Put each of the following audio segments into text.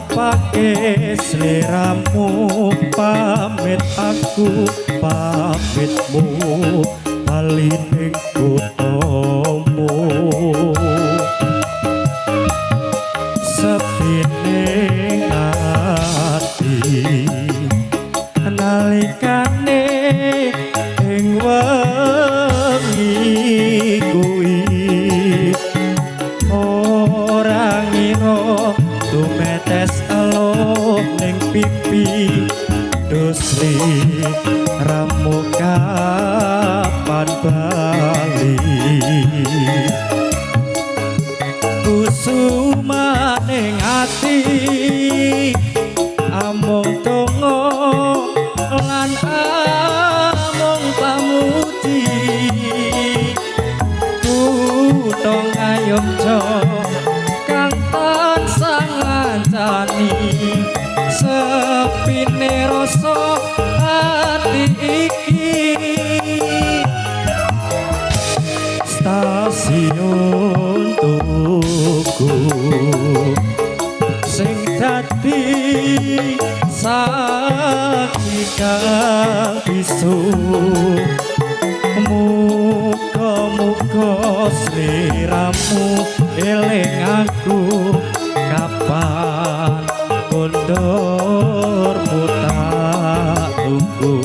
tapake sliramu pamit aku pamitmu bali ning kuthamu sepine ati nalikane ing wengi kuwi ora ngira tumetes elo ning pipi dosri ramu kapan bali kusuma ning ati amung donga lan amung pamuji kutong ngayomjo kang tansah ngancani sepine rasa ati iki stasiun tuku sing dadi saksi kang bisu muga-muga sliramu eling aku kapan kondormu tak tunggu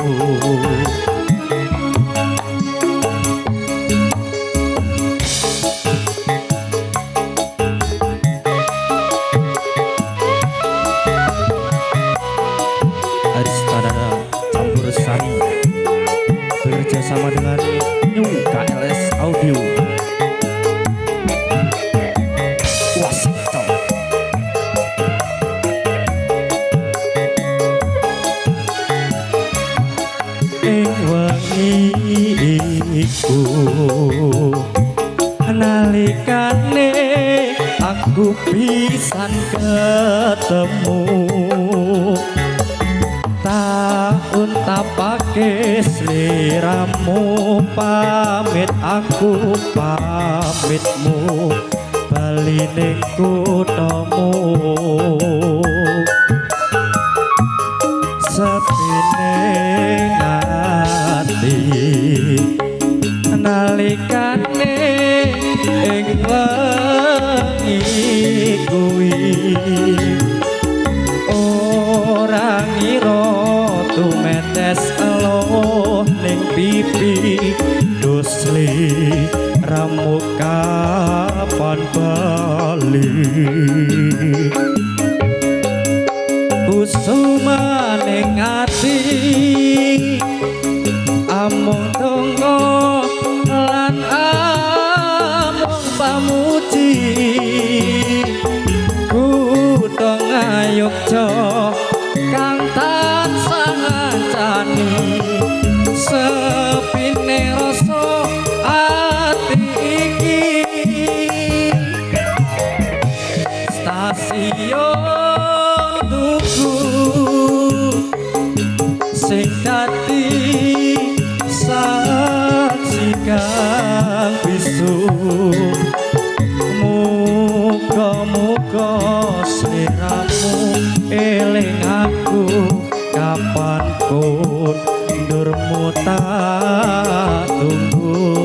Aristada Campur Sari bekerjasama dengan New KLS Audio Wasito ing wengi iku nalikane aku pisan ketemu taun tapake sliramu pamit aku pamitmu bali ning kuthamu sepine ati nalikane ing wengi kuwi ora ngira tumetes elo ning pipi dosli ramu kapan bali kusuma ning ati amung donga lan amung pamuji kutong ngayogja kang tansah ngancani sepine rasa ati iki stasiun tuku sing dadi saksi kang bisu muga-muga sliramu eling aku kapan kondurmu tak tunggu